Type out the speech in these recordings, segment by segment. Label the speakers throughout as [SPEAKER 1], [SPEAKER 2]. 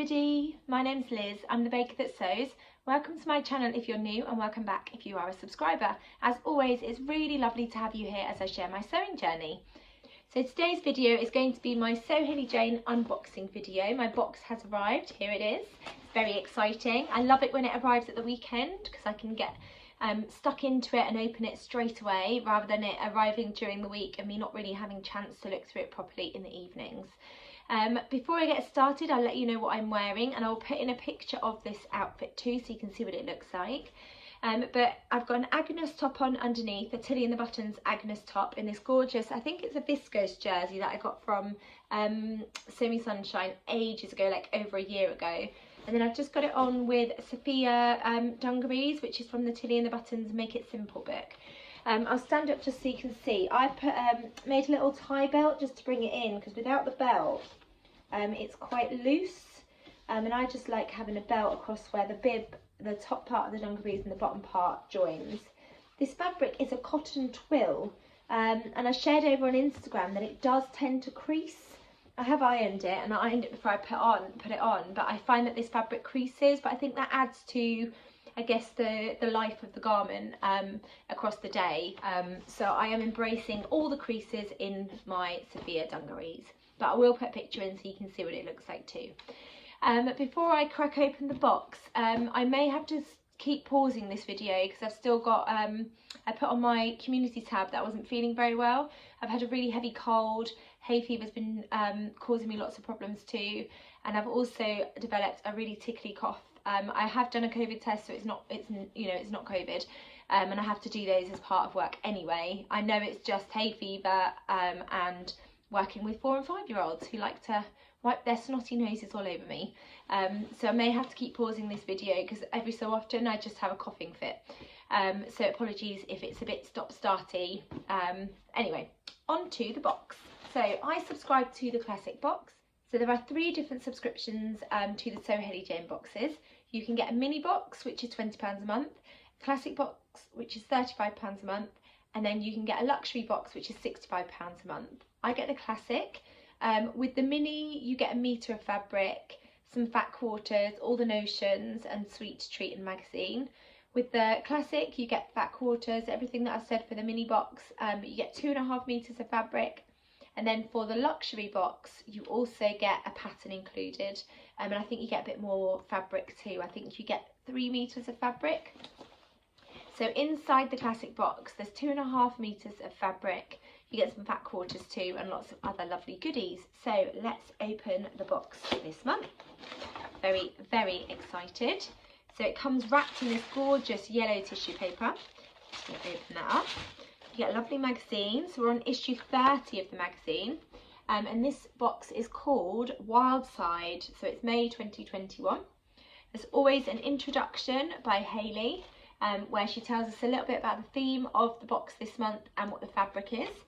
[SPEAKER 1] everybody, my name's Liz, I'm the baker that sews. Welcome to my channel if you're new and welcome back if you are a subscriber. As always, it's really lovely to have you here as I share my sewing journey. So today's video is going to be my Sew Hayley Jane unboxing video. My box has arrived, here it is. It's very exciting. I love it when it arrives at the weekend because I can get stuck into it and open it straight away rather than it arriving during the week and me not really having a chance to look through it properly in the evenings. Before I get started, I'll let you know what I'm wearing and I'll put in a picture of this outfit too so you can see what it looks like. But I've got an Agnes top on underneath, a Tilly and the Buttons Agnes top in this gorgeous, I think it's a viscose jersey that I got from Sew Me Sunshine ages ago, like over a year ago. And then I've just got it on with Sophia dungarees, which is from the Tilly and the Buttons Make It Simple book. I'll stand up just so you can see. I've made a little tie belt just to bring it in because without the belt it's quite loose, and I just like having a belt across where the bib, the top part of the dungarees and the bottom part joins. This fabric is a cotton twill, and I shared over on Instagram that it does tend to crease. I have ironed it and I ironed it before I put it on, but I find that this fabric creases, but I think that adds to, I guess, the life of the garment across the day. So I am embracing all the creases in my Sophia dungarees, but I will put a picture in so you can see what it looks like too. Before I crack open the box, I may have to keep pausing this video because I've still got, I put on my community tab that I wasn't feeling very well. I've had a really heavy cold, hay fever's been causing me lots of problems too, and I've also developed a really tickly cough. I have done a COVID test, so it's not COVID, and I have to do those as part of work anyway. I know it's just hay fever and working with 4 and 5-year-olds who like to wipe their snotty noses all over me. So I may have to keep pausing this video because every so often I just have a coughing fit. So apologies if it's a bit stop-starty. Anyway, on to the box. So I subscribe to the classic box. So there are 3 different subscriptions to the Sew Hayley Jane boxes. You can get a mini box, which is £20 a month, a classic box, which is £35 a month, and then you can get a luxury box, which is £65 a month. I get the classic. With the mini, you get a metre of fabric, some fat quarters, all the notions, and Sweet Treat and magazine. With the classic, you get fat quarters, everything that I said for the mini box. You get 2.5 metres of fabric. And then for the luxury box, you also get a pattern included. And I think you get a bit more fabric too. I think you get 3 metres of fabric. So inside the classic box, there's 2.5 metres of fabric. You get some fat quarters too and lots of other lovely goodies. So let's open the box this month. Very, very excited. So it comes wrapped in this gorgeous yellow tissue paper. Just going to open that up. You get a lovely magazine, so we're on issue 30 of the magazine, and this box is called Wild Side, so it's May 2021. There's always an introduction by Hayley, where she tells us a little bit about the theme of the box this month and what the fabric is.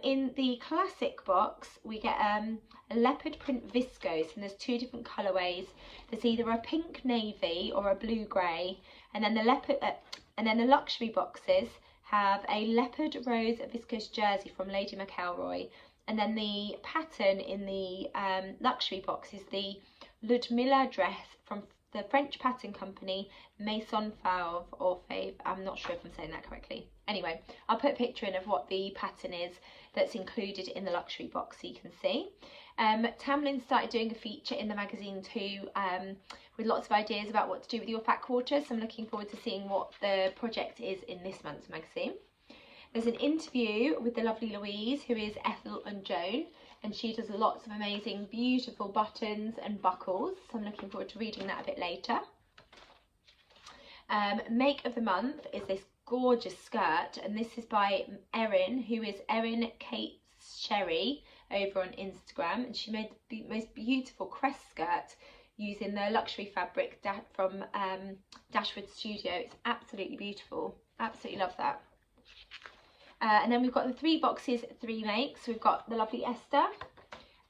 [SPEAKER 1] In the classic box we get a leopard print viscose, and there's 2 different colourways. There's either a pink navy or a blue grey, and then the luxury boxes have a leopard rose viscose jersey from Lady McElroy, and then the pattern in the luxury box is the Ludmilla dress from the French pattern company Maison Fauve or Fave. I'm not sure if I'm saying that correctly. Anyway, I'll put a picture in of what the pattern is that's included in the luxury box so you can see. Tamlin started doing a feature in the magazine too, with lots of ideas about what to do with your fat quarters, so I'm looking forward to seeing what the project is in this month's magazine. There's an interview with the lovely Louise, who is Ethel and Joan, and she does lots of amazing, beautiful buttons and buckles, so I'm looking forward to reading that a bit later. Make of the month is this gorgeous skirt, and this is by Erin, who is Erin Kate Sherry over on Instagram, and she made the most beautiful crest skirt using the luxury fabric from Dashwood Studio. It's absolutely beautiful, absolutely love that. And then we've got the 3 boxes, 3 makes. We've got the lovely Esther,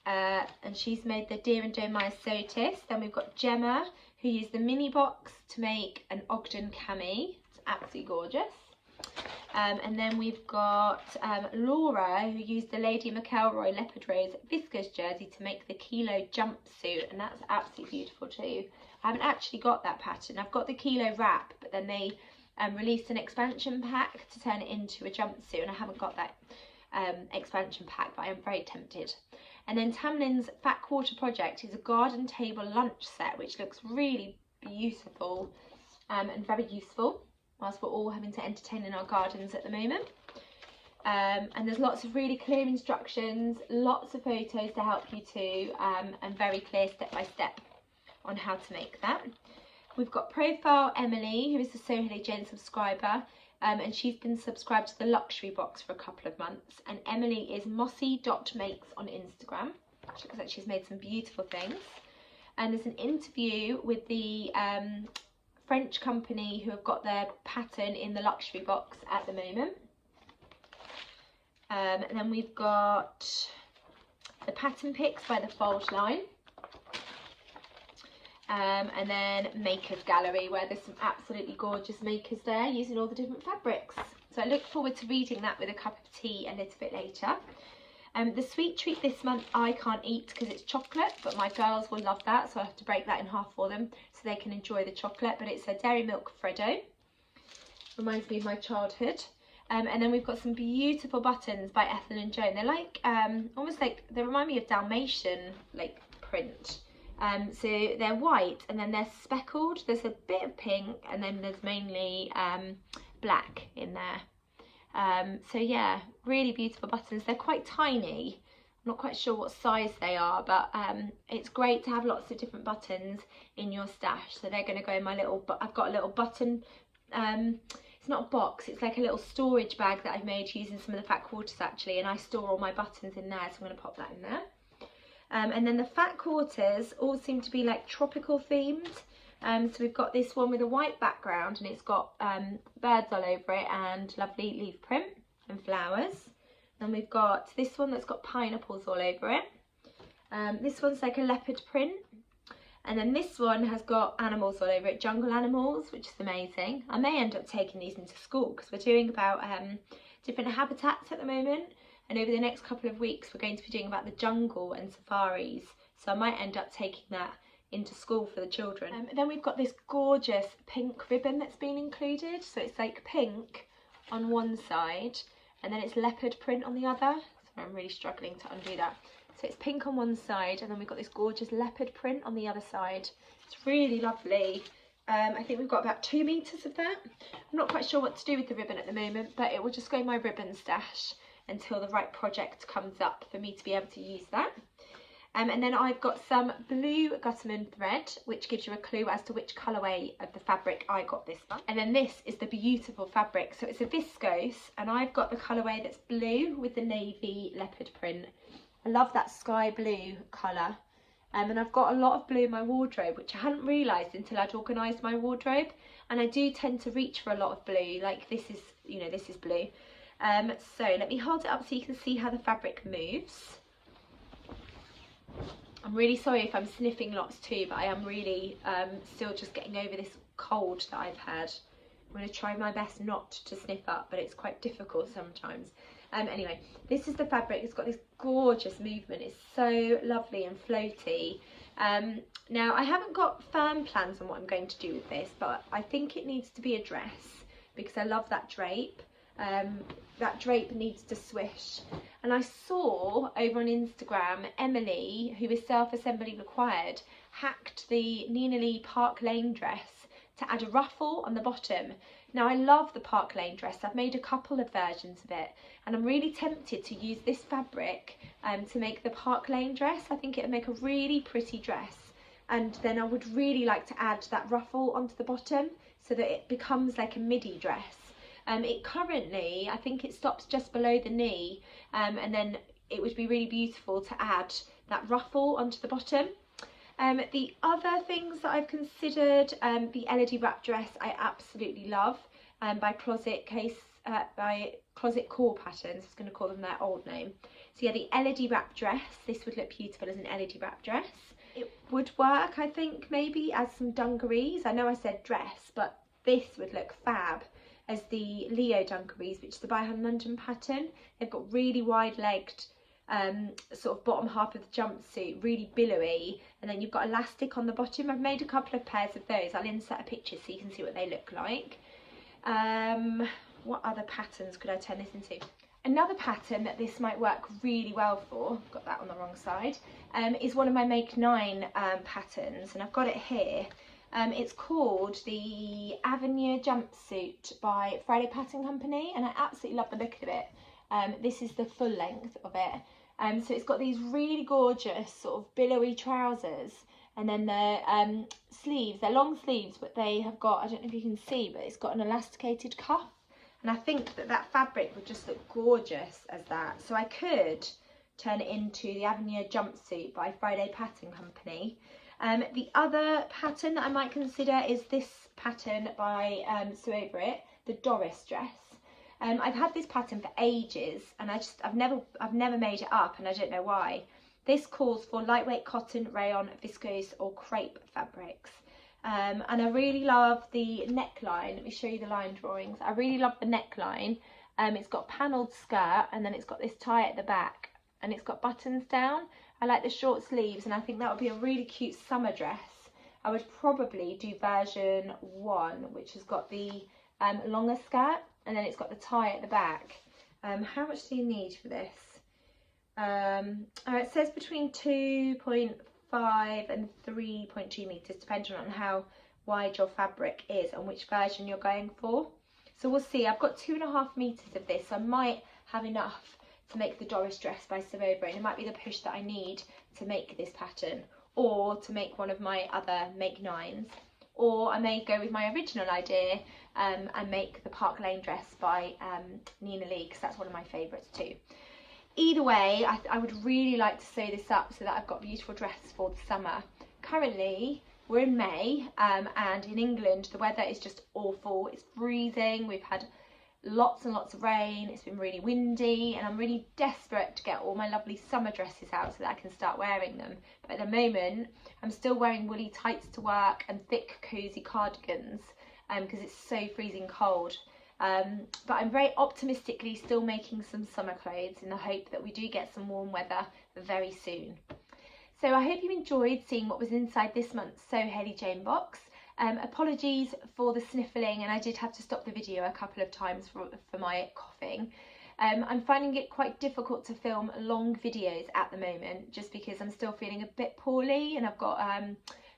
[SPEAKER 1] and she's made the Dear and Joan Myers Sotis. Then we've got Gemma, who used the mini box to make an Ogden cami. It's absolutely gorgeous. And then we've got Laura, who used the Lady McElroy Leopard Rose viscose jersey to make the Kilo jumpsuit, and that's absolutely beautiful too. I haven't actually got that pattern. I've got the Kilo wrap, but then they released an expansion pack to turn it into a jumpsuit, and I haven't got that expansion pack, but I am very tempted. And then Tamlin's Fat Quarter Project is a garden table lunch set, which looks really beautiful and very useful whilst we're all having to entertain in our gardens at the moment. And there's lots of really clear instructions, lots of photos to help you too, and very clear step by step on how to make that. We've got Profile Emily, who is a Sew Hayley Jane subscriber, and she's been subscribed to the luxury box for a couple of months. And Emily is mossy.makes on Instagram. She looks like she's made some beautiful things. And there's an interview with the French company who have got their pattern in the luxury box at the moment. And then we've got the pattern picks by the Fold line. And then Makers Gallery, where there's some absolutely gorgeous makers there using all the different fabrics. So I look forward to reading that with a cup of tea a little bit later. The sweet treat this month I can't eat because it's chocolate, but my girls will love that, so I have to break that in half for them so they can enjoy the chocolate. But it's a Dairy Milk Freddo. Reminds me of my childhood. And then we've got some beautiful buttons by Ethel and Joan. They're like, almost like, they remind me of Dalmatian like print. So they're white and then they're speckled. There's a bit of pink and then there's mainly black in there. So yeah, really beautiful buttons. They're quite tiny. I'm not quite sure what size they are, but it's great to have lots of different buttons in your stash. So they're going to go in my little, I've got a little button, it's not a box, it's like a little storage bag that I've made using some of the Fat Quarters actually, and I store all my buttons in there, so I'm going to pop that in there. And then the Fat Quarters all seem to be like tropical themed. So we've got this one with a white background and it's got birds all over it and lovely leaf print and flowers. Then we've got this one that's got pineapples all over it. This one's like a leopard print. And then this one has got animals all over it, jungle animals, which is amazing. I may end up taking these into school because we're doing about different habitats at the moment. And over the next couple of weeks, we're going to be doing about the jungle and safaris. So I might end up taking that into school for the children. Then we've got this gorgeous pink ribbon that's been included. So it's like pink on one side and then it's leopard print on the other. So I'm really struggling to undo that. So it's pink on one side and then we've got this gorgeous leopard print on the other side. It's really lovely. I think we've got about 2 meters of that. I'm not quite sure what to do with the ribbon at the moment, but it will just go in my ribbon stash until the right project comes up for me to be able to use that. And then I've got some blue Gutterman thread, which gives you a clue as to which colourway of the fabric I got this month. And then this is the beautiful fabric. So it's a viscose, and I've got the colourway that's blue with the navy leopard print. I love that sky blue colour. And I've got a lot of blue in my wardrobe, which I hadn't realised until I'd organised my wardrobe. And I do tend to reach for a lot of blue, like this is, you know, this is blue. So let me hold it up so you can see how the fabric moves. I'm really sorry if I'm sniffing lots too, but I am really still just getting over this cold that I've had. I'm going to try my best not to sniff up, but it's quite difficult sometimes. Anyway, this is the fabric. It's got this gorgeous movement. It's so lovely and floaty. Now, I haven't got firm plans on what I'm going to do with this, but I think it needs to be a dress because I love that drape. That drape needs to swish. And I saw over on Instagram, Emily, who is self-assembly required, hacked the Nina Lee Park Lane dress to add a ruffle on the bottom. Now I love the Park Lane dress. I've made a couple of versions of it and I'm really tempted to use this fabric to make the Park Lane dress. I think it would make a really pretty dress, and then I would really like to add that ruffle onto the bottom so that it becomes like a midi dress. It currently, I think it stops just below the knee, and then it would be really beautiful to add that ruffle onto the bottom. The other things that I've considered, the LED wrap dress I absolutely love, by Closet Core Patterns. I was going to call them their old name. So yeah, the LED wrap dress, this would look beautiful as an LED wrap dress. It would work, I think, maybe as some dungarees. I know I said dress, but this would look fab as the Leo dungarees, which is the By Hand London pattern. They've got really wide-legged sort of bottom half of the jumpsuit, really billowy, and then you've got elastic on the bottom. I've made a couple of pairs of those. I'll insert a picture so you can see what they look like. What other patterns could I turn this into? Another pattern that this might work really well for, got that on the wrong side, is one of my Make 9 patterns, and I've got it here. It's called the Avenue Jumpsuit by Friday Pattern Company, and I absolutely love the look of it. This is the full length of it. So it's got these really gorgeous sort of billowy trousers, and then the sleeves, they're long sleeves, but they have got, I don't know if you can see, but it's got an elasticated cuff. And I think that that fabric would just look gorgeous as that. So I could turn it into the Avenue Jumpsuit by Friday Pattern Company. The other pattern that I might consider is this pattern by Sew Hayley, the Doris dress. I've had this pattern for ages, and I've never made it up, and I don't know why. This calls for lightweight cotton, rayon, viscose or crepe fabrics. And I really love the neckline. Let me show you the line drawings. I really love the neckline. It's got a panelled skirt, and then it's got this tie at the back, and it's got buttons down. I like the short sleeves, and I think that would be a really cute summer dress. I would probably do version 1, which has got the longer skirt, and then it's got the tie at the back. How much do you need for this? It says between 2.5 and 3.2 meters, depending on how wide your fabric is and which version you're going for. So we'll see. I've got 2.5 meters of this, so I might have enough to make the Doris dress by Sew Hayley, and it might be the push that I need to make this pattern, or to make one of my other Make 9s, or I may go with my original idea and make the Park Lane dress by Nina Lee, because that's one of my favourites too. Either way, I would really like to sew this up so that I've got a beautiful dress for the summer. Currently, we're in May, and in England the weather is just awful. It's freezing, we've had lots and lots of rain, it's been really windy, and I'm really desperate to get all my lovely summer dresses out so that I can start wearing them. But at the moment, I'm still wearing woolly tights to work and thick, cosy cardigans because it's so freezing cold. But I'm very optimistically still making some summer clothes in the hope that we do get some warm weather very soon. So I hope you enjoyed seeing what was inside this month's Sew Hayley Jane box. Apologies for the sniffling, and I did have to stop the video a couple of times for my coughing. I'm finding it quite difficult to film long videos at the moment, just because I'm still feeling a bit poorly and I've got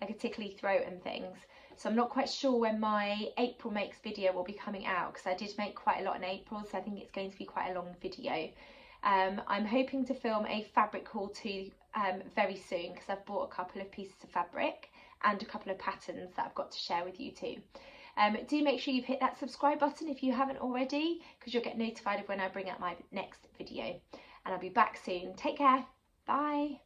[SPEAKER 1] like a tickly throat and things. So I'm not quite sure when my April Makes video will be coming out, because I did make quite a lot in April, so I think it's going to be quite a long video. I'm hoping to film a fabric haul too very soon, because I've bought a couple of pieces of fabric and a couple of patterns that I've got to share with you too. Do make sure you've hit that subscribe button if you haven't already, because you'll get notified of when I bring out my next video. And I'll be back soon. Take care. Bye.